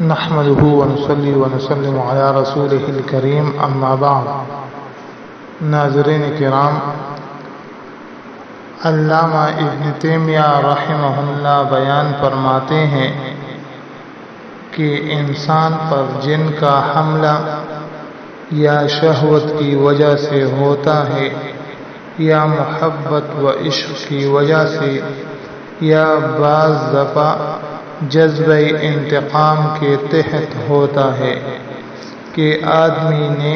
نحمده ونصلي ونسلم على رسوله الكريم اما بعد۔ ناظرین کرام، علامہ ابن تیمیہ رحمہ اللہ بیان فرماتے ہیں کہ انسان پر جن کا حملہ یا شہوت کی وجہ سے ہوتا ہے، یا محبت و عشق کی وجہ سے، یا بعض دفعہ جذبہ انتقام کے تحت ہوتا ہے کہ آدمی نے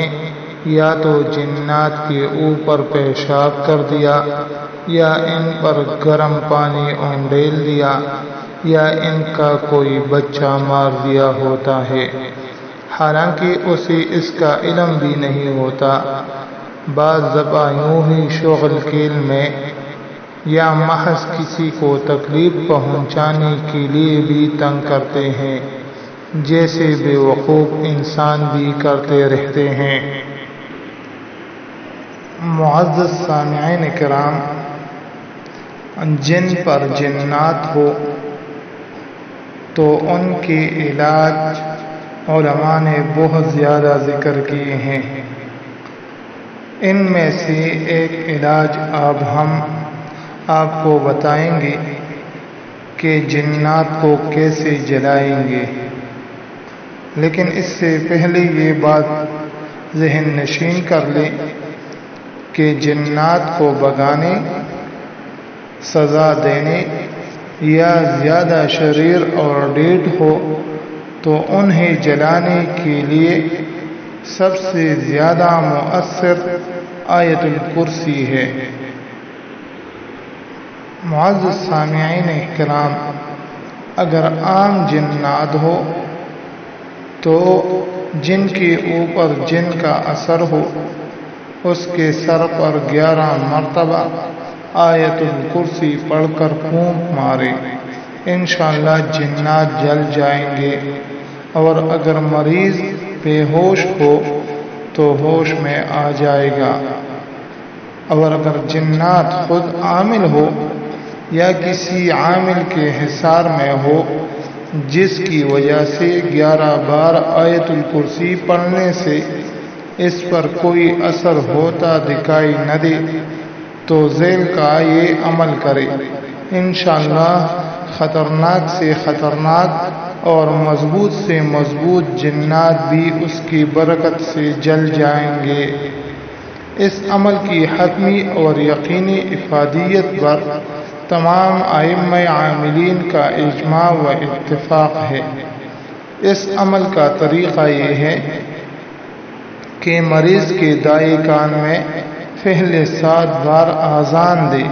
یا تو جنات کے اوپر پیشاب کر دیا، یا ان پر گرم پانی اونڈیل دیا، یا ان کا کوئی بچہ مار دیا ہوتا ہے، حالانکہ اسے اس کا علم بھی نہیں ہوتا۔ بعض دفعہ یوں ہی شغل کیل میں یا محض کسی کو تکلیف پہنچانے کے لیے بھی تنگ کرتے ہیں، جیسے بے وقوف انسان بھی کرتے رہتے ہیں۔ معزز سامعین کرام، جن پر جنات ہو تو ان کے علاج علماء نے بہت زیادہ ذکر کیے ہیں۔ ان میں سے ایک علاج ہم آپ کو بتائیں گے کہ جنات کو کیسے جلائیں گے، لیکن اس سے پہلے یہ بات ذہن نشین کر لیں کہ جنات کو بھگانے، سزا دینے یا زیادہ شریر اور ڈیڑھ ہو تو انہیں جلانے کے لیے سب سے زیادہ مؤثر آیت الکرسی ہے۔ معزز سامعین کرام، اگر عام جنات ہو تو جن کے اوپر جن کا اثر ہو، اس کے سر پر 11 مرتبہ آیت الکرسی پڑھ کر پھونک مارے، انشاءاللہ جنات جل جائیں گے۔ اور اگر مریض بے ہوش ہو تو ہوش میں آ جائے گا۔ اور اگر جنات خود عامل ہو یا کسی عامل کے حصار میں ہو، جس کی وجہ سے 11 بار آیت الکرسی پڑھنے سے اس پر کوئی اثر ہوتا دکھائی نہ دے، تو ذیل کا یہ عمل کرے، انشاءاللہ خطرناک سے خطرناک اور مضبوط سے مضبوط جنات بھی اس کی برکت سے جل جائیں گے۔ اس عمل کی حتمی اور یقینی افادیت پر تمام ائمہ عاملین کا اجماع و اتفاق ہے۔ اس عمل کا طریقہ یہ ہے کہ مریض کے دائیں کان میں پہلے 7 بار آذان دے،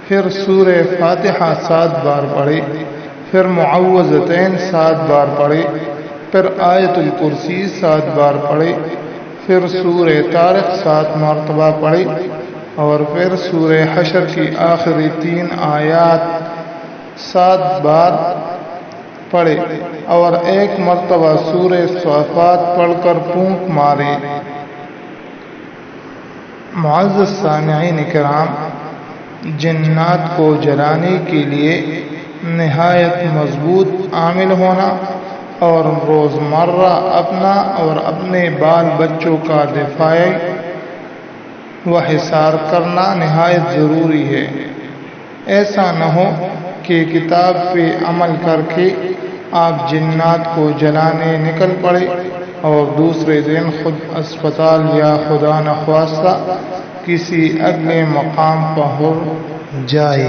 پھر سورہ فاتحہ 7 بار پڑھے، پھر معوذتین 7 بار پڑھے، پھر آیت الکرسی 7 بار پڑھے، پھر سورہ طارق 7 مرتبہ پڑھے، اور پھر سورہ حشر کی آخری 3 آیات 7 بار پڑھے، اور 1 مرتبہ سورہ صافات پڑھ کر پھونک مارے۔ معزز سامعین کرام، جنات کو جلانے کے لیے نہایت مضبوط عامل ہونا اور روزمرہ اپنا اور اپنے بال بچوں کا دفاعی و حصار کرنا نہایت ضروری ہے۔ ایسا نہ ہو کہ کتاب پہ عمل کر کے آپ جنات کو جلانے نکل پڑے اور دوسرے دن خود اسپتال یا خدا نخواستہ کسی اگلے مقام پہنچ جائے۔